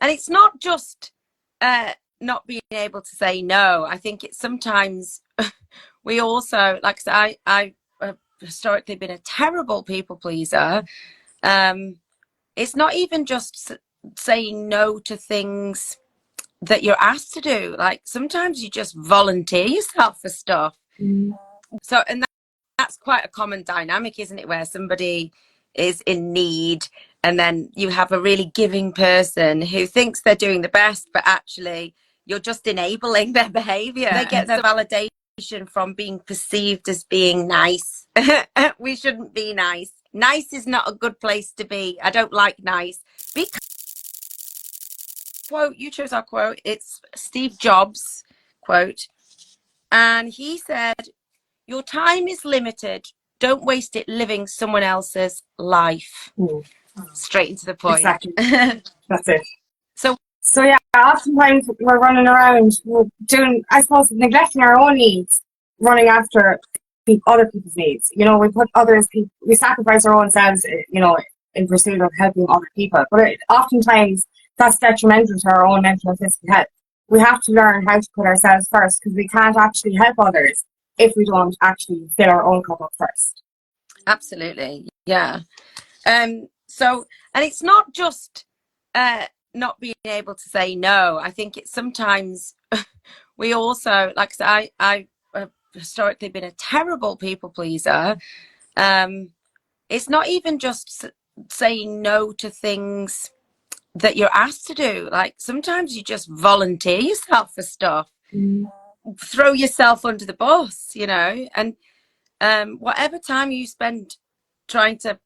and it's not just not being able to say no. I think it's sometimes we also, like I said, I have historically been a terrible people pleaser. It's not even just saying no to things that you're asked to do. Like sometimes you just volunteer yourself for stuff. So, and that's quite a common dynamic, isn't it? Where somebody is in need, and then you have a really giving person who thinks they're doing the best, but actually you're just enabling their behavior. They get their validation from being perceived as being nice. We shouldn't be nice. Nice is not a good place to be. I don't like nice. Quote, you chose our quote. It's Steve Jobs' quote. And he said, your time is limited. Don't waste it living someone else's life. Straight into the point. Exactly. That's it. So yeah, oftentimes we're running around doing, I suppose, neglecting our own needs, running after other people's needs. You know, we sacrifice our own selves, you know, in pursuit of helping other people. But oftentimes that's detrimental to our own mental and physical health. We have to learn how to put ourselves first, because we can't actually help others if we don't actually fill our own cup up first. Absolutely. Yeah. So, and it's not just not being able to say no. I think it's sometimes we also, like I said, I have historically been a terrible people pleaser. It's not even just saying no to things that you're asked to do. Like sometimes you just volunteer yourself for stuff, throw yourself under the bus, you know, and whatever time you spend trying to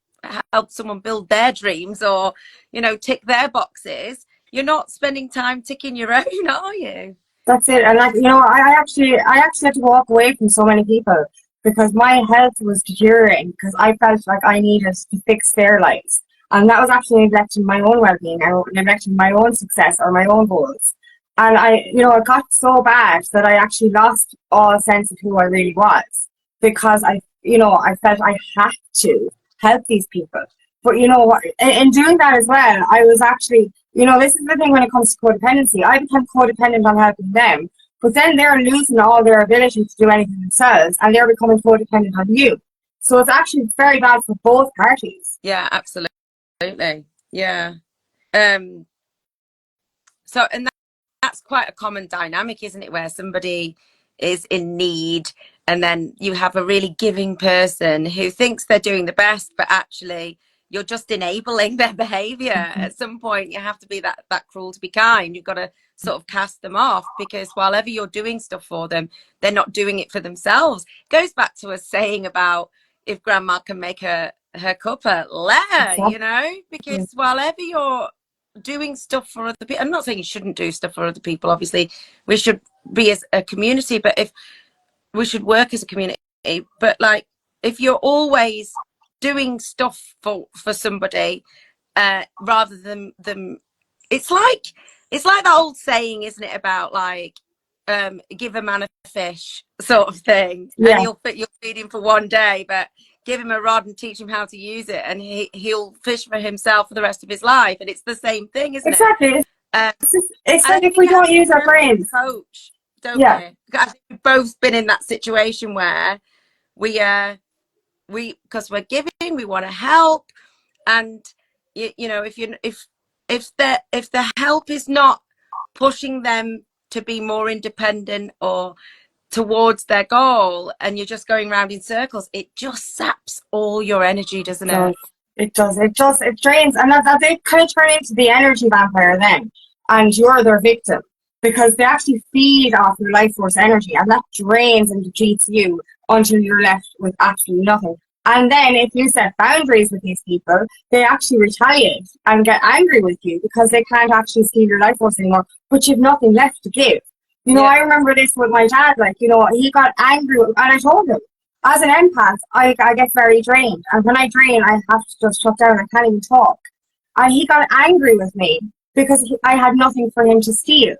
help someone build their dreams or, you know, tick their boxes, you're not spending time ticking your own, are you? That's it. And like, you know, I actually had to walk away from so many people because my health was deteriorating, because I felt like I needed to fix their lives. And that was actually neglecting my own well-being and neglecting my own success or my own goals. And it got so bad that I actually lost all sense of who I really was, because I felt I had to help these people. But you know what, in doing that as well, I was actually, you know, this is the thing when it comes to codependency. I became codependent on helping them, but then they're losing all their ability to do anything themselves, and they're becoming codependent on you. So it's actually very bad for both parties. Yeah, absolutely. Yeah. So, and that's quite a common dynamic, isn't it? Where somebody is in need, and then you have a really giving person who thinks they're doing the best, but actually you're just enabling their behavior. At some point you have to be that cruel to be kind. You've got to sort of cast them off, because while ever you're doing stuff for them, they're not doing it for themselves. It goes back to us saying about, if grandma can make her cuppa, let her, you know, because while ever you're doing stuff for other people, I'm not saying you shouldn't do stuff for other people, obviously we should be as a community, but if we should work as a community, but like if you're always doing stuff for somebody rather than them, it's like that old saying, isn't it, about like give a man a fish sort of thing, and you'll feed him for one day, but give him a rod and teach him how to use it, and he'll fish for himself for the rest of his life. And it's the same thing, isn't it? It's like if we don't use our brains, coach, don't we? I think we've both been in that situation where we because we're giving, we want to help, and you know, if the help is not pushing them to be more independent or towards their goal, and you're just going around in circles, it just saps all your energy, doesn't it? It does. It drains, and that they kind of turn into the energy vampire then, and you're their victim, because they actually feed off your life force energy, and that drains and depletes you until you're left with absolutely nothing. And then if you set boundaries with these people, they actually retaliate and get angry with you because they can't actually steal your life force anymore, but you've nothing left to give. You know, I remember this with my dad, like, you know, he got angry, and I told him, as an empath, I get very drained. And when I drain, I have to just shut down. I can't even talk. And he got angry with me because I had nothing for him to steal.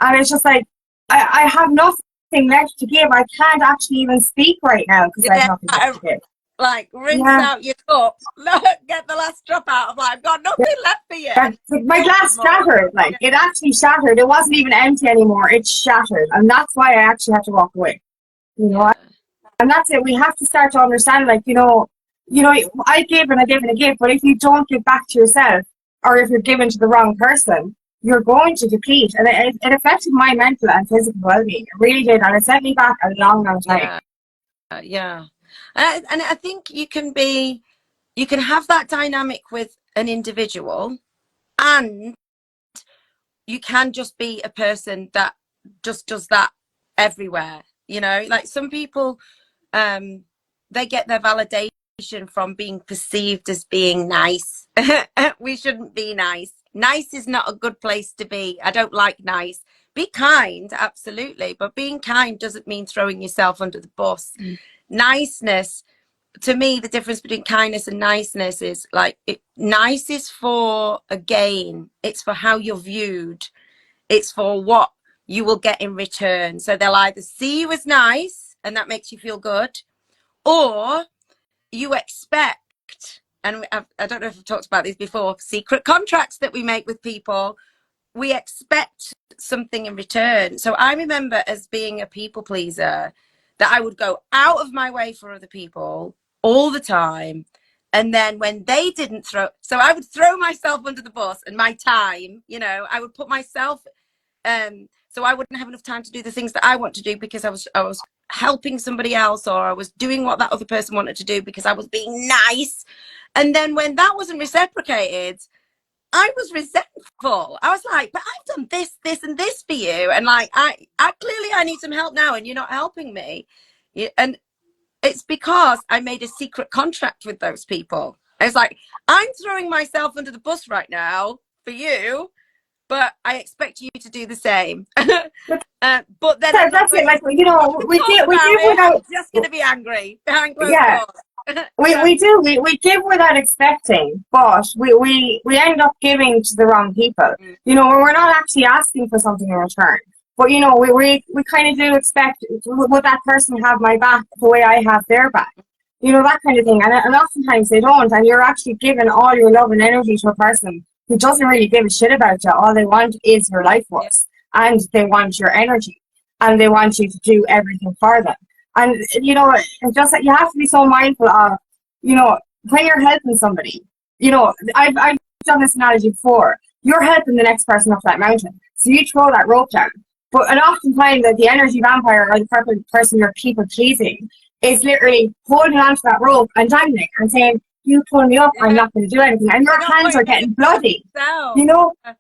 And it's just like, I have nothing left to give. I can't actually even speak right now because I have nothing left to give. like rinse Yeah. out your cup, get the last drop out. I'm like, I've got nothing left for you. My glass shattered. Like, it actually shattered. It wasn't even empty anymore. It shattered, and that's why I actually had to walk away. You know, Yeah. and that's it. We have to start to understand, like, I give and I give and I give, but if you don't give back to yourself, or if you're giving to the wrong person, you're going to deplete. And it affected my mental and physical well-being. It really did, and it set me back a long, long time. Yeah. Yeah. And I think you can have that dynamic with an individual, and you can just be a person that just does that everywhere. Like some people, they get their validation from being perceived as being nice. We shouldn't be nice. Nice is not a good place to be. I don't like nice. Be kind, absolutely, but being kind doesn't mean throwing yourself under the bus. Niceness, to me, the difference between kindness and niceness is like nice is for a gain. It's for how you're viewed. It's for what you will get in return. So they'll either see you as nice and that makes you feel good, or you expect, and I don't know if I've talked about these before, secret contracts that we make with people. We expect something in return. So I remember, as being a people pleaser, that I would go out of my way for other people all the time. And then when they didn't so I would throw myself under the bus, and my time, I would put myself, so I wouldn't have enough time to do the things that I want to do because I was helping somebody else, or I was doing what that other person wanted to do because I was being nice. And then when that wasn't reciprocated, I was resentful. I was like, but I've done this, this, and this for you, and like I clearly I need some help now, and you're not helping me. And it's because I made a secret contract with those people. It's like, I'm throwing myself under the bus right now for you, but I expect you to do the same. But then I'm not That's going it. Like, to we talk give about it. I'm without. just going to be angry behind closed Yeah. doors. We give without expecting, but we end up giving to the wrong people. We're not actually asking for something in return. But we kind of do expect, would that person have my back the way I have their back? That kind of thing. And oftentimes they don't, and you're actually giving all your love and energy to a person who doesn't really give a shit about you. All they want is your life force, and they want your energy, and they want you to do everything for them. And just you have to be so mindful of, when you're helping somebody. I've done this analogy before. You're helping the next person up that mountain, so you throw that rope down. But an oftentimes the energy vampire, or the person you're people pleasing, is literally holding onto that rope and dangling and saying, "You pull me up, I'm not going to do anything," and your hands are getting bloody.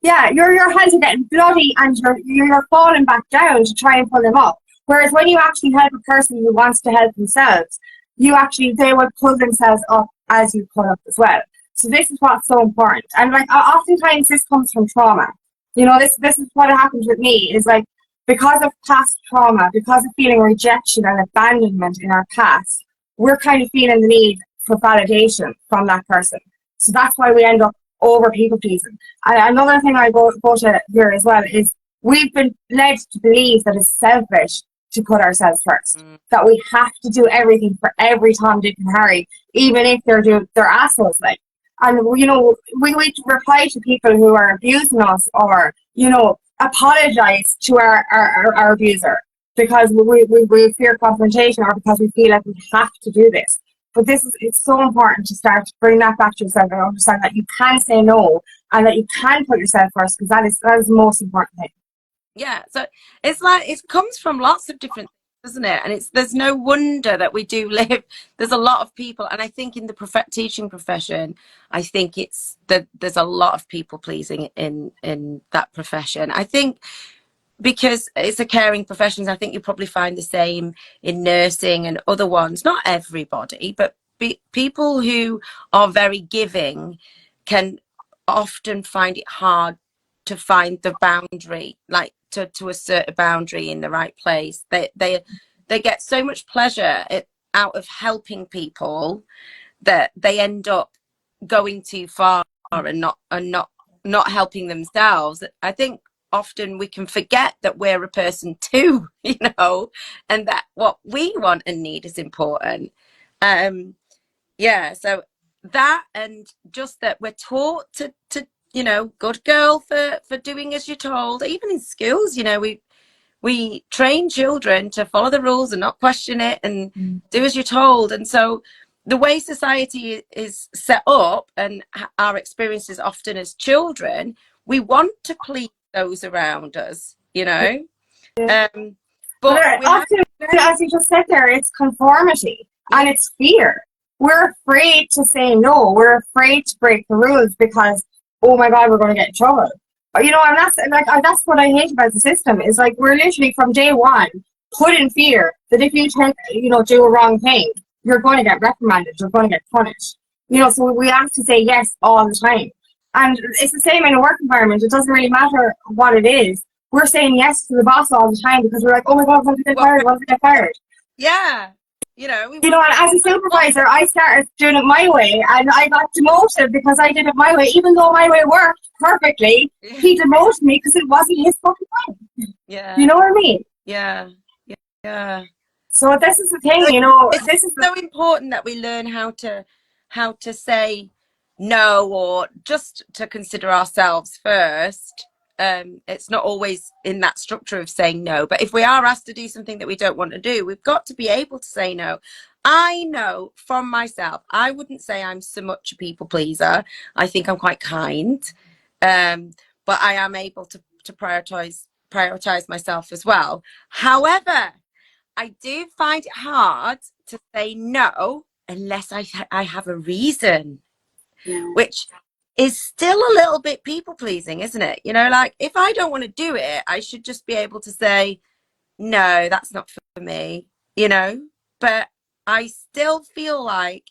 Yeah, your hands are getting bloody, and you're falling back down to try and pull them up. Whereas when you actually help a person who wants to help themselves, they will pull themselves up as you pull up as well. So this is what's so important. And like, oftentimes this comes from trauma. This is what happened with me, is like, because of past trauma, because of feeling rejection and abandonment in our past, we're kind of feeling the need for validation from that person. So that's why we end up over people pleasing. And another thing I go to here as well is, we've been led to believe that it's selfish to put ourselves first. That we have to do everything for every Tom, Dick, and Harry, even if they're assholes. Like, and we reply to people who are abusing us, or apologize to our abuser because we fear confrontation, or because we feel like we have to do this. But it's so important to start to bring that back to yourself and understand that you can say no, and that you can put yourself first, because that is the most important thing. Yeah, so it's like, it comes from lots of different things, doesn't it? And there's no wonder that we do live. There's a lot of people, and I think in the teaching profession, I think it's that there's a lot of people pleasing in that profession. I think because it's a caring profession, I think you probably find the same in nursing and other ones. Not everybody, but people who are very giving can often find it hard to find the boundary, like to assert a boundary in the right place. They get so much pleasure out of helping people that they end up going too far and not helping themselves. I think often we can forget that we're a person too, and that what we want and need is important. Yeah, so that, and just that we're taught to good girl for doing as you're told. Even in schools, we train children to follow the rules and not question it and do as you're told. And so the way society is set up, and our experiences often as children, we want to please those around us, um But but we have often, as you just said there, it's conformity yeah, and it's fear. We're afraid to say no. We're afraid to break the rules because, oh my God, we're going to get in trouble. And that's what I hate about the system is like we're literally from day one put in fear that if you do a wrong thing, you're going to get reprimanded, you're going to get punished. So we have to say yes all the time. And it's the same in a work environment. It doesn't really matter what it is. We're saying yes to the boss all the time because we're like, oh my God, what if I get fired? What if I get fired? yeah, And as a supervisor, I started doing it my way and I got demoted because I did it my way. Even though my way worked perfectly, he demoted me because it wasn't his fucking way. yeah, You know what I mean? yeah, yeah. So this is the thing, So it's this is so important that we learn how to say no, or just to consider ourselves first. It's not always in that structure of saying no, but if we are asked to do something that we don't want to do, we've got to be able to say no. I know from myself, I wouldn't say I'm so much a people pleaser. I think I'm quite kind, but I am able to prioritize myself as well. However, I do find it hard to say no unless I have a reason, which is still a little bit people pleasing, isn't it? Like if I don't want to do it, I should just be able to say, no, that's not for me, but I still feel like,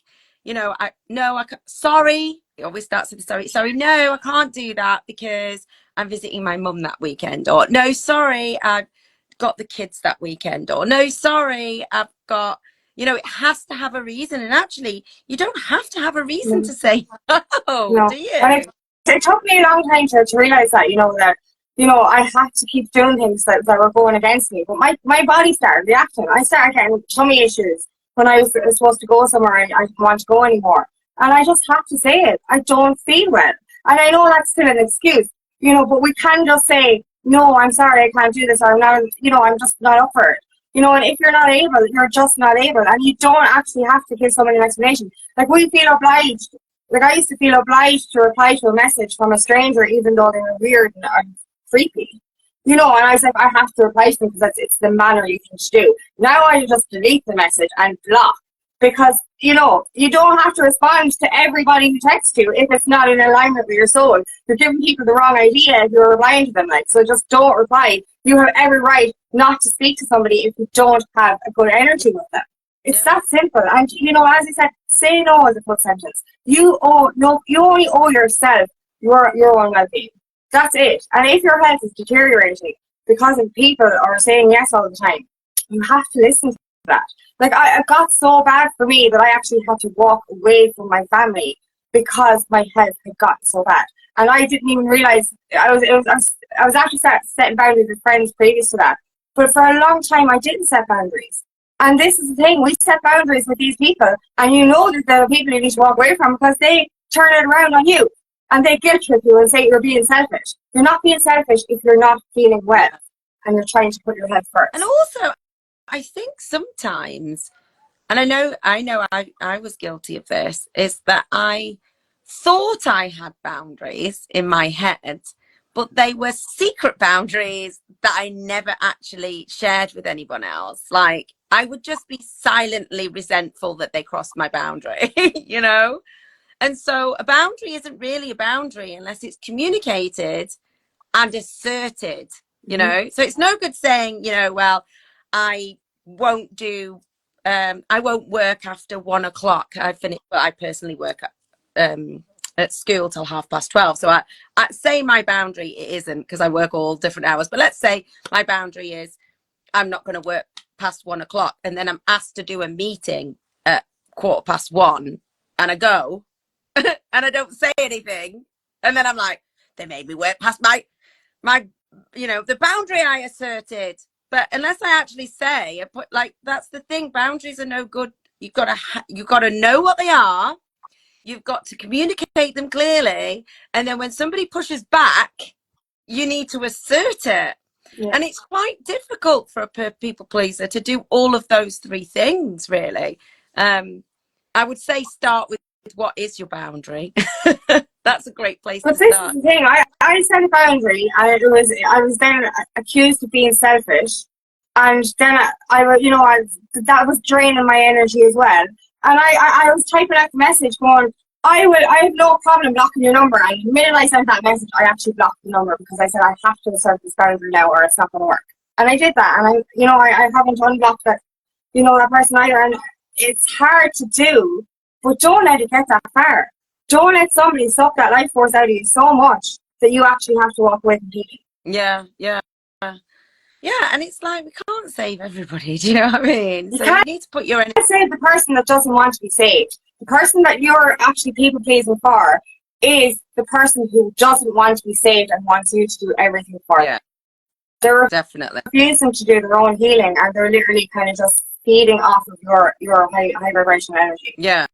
sorry. It always starts with sorry, no, I can't do that because I'm visiting my mum that weekend, or no, sorry, I've got the kids that weekend, or no, sorry, I've got, it has to have a reason. And actually, you don't have to have a reason to say no, do and you? it took me a long time to realize that, I had to keep doing things that were going against me. But my body started reacting. I started getting tummy issues when I was supposed to go somewhere and I didn't want to go anymore. And I just have to say it. I don't feel well. And I know that's still an excuse, but we can just say, no, I'm sorry, I can't do this, or I'm just not up for it. And if you're not able, you're just not able. And you don't actually have to give somebody an explanation. Like, we feel obliged. Like, I used to feel obliged to reply to a message from a stranger, even though they were weird and creepy. And I was like, I have to reply to them because it's the manner you can do. Now I just delete the message and block. Because, you don't have to respond to everybody who texts you if it's not in alignment with your soul. You're giving people the wrong idea if you're replying to them. So just don't reply. You have every right not to speak to somebody if you don't have a good energy with them. It's Yeah. that simple. And, as I said, say no is a full sentence. You only owe yourself your own well-being. That's it. And if your health is deteriorating because of people are saying yes all the time, you have to listen to that. Like, it got so bad for me that I actually had to walk away from my family because my health had gotten so bad. And I didn't even realize I was actually setting boundaries with friends previous to that. But for a long time, I didn't set boundaries. And this is the thing, we set boundaries with these people, and you know that the people you need to walk away from because they turn it around on you and they guilt trip you and say you're being selfish. You're not being selfish if you're not feeling well and you're trying to put your health And first. also, I think sometimes, and I was guilty of this, is that I thought I had boundaries in my head, but they were secret boundaries that I never actually shared with anyone else. Like, I would just be silently resentful that they crossed my boundary, And so a boundary isn't really a boundary unless it's communicated and asserted, So it's no good saying, well, I won't do, I won't work after 1 o'clock. I personally work at school till 12:30. So I say my boundary, it isn't, because I work all different hours. But let's say my boundary is I'm not going to work past 1 o'clock, and then I'm asked to do a meeting at 1:15, and I go, and I don't say anything, and then I'm like, they made me work past my the boundary I asserted. But unless I actually say, I put, like, that's the thing, boundaries are no good You've got to know what they are. You've got to communicate them clearly, and then when somebody pushes back, you need to assert it. Yeah. And it's quite difficult for a people pleaser to do all of those three things, really. I would say start with what is your boundary. That's a great place But to this start. is the thing. I set a boundary, and I was then accused of being selfish, and then that was draining my energy as well. And I was typing out the message going, I have no problem blocking your number. And the minute I sent that message, I actually blocked the number because I said I have to assert this boundary now, or it's not going to work. And I did that, and I haven't unblocked that that person either. And it's hard to do, but don't let it get that far. Don't let somebody suck that life force out of you so much that you actually have to walk away completely. Yeah. And it's like, we can't save everybody. Do you know what I mean? So you can't need to put your energy. save the person that doesn't want to be saved. The person that you're actually people pleasing for is the person who doesn't want to be saved and wants you to do everything for them. They're Definitely refusing to do their own healing, and they're literally kind of just feeding off of your high vibration energy. Yeah.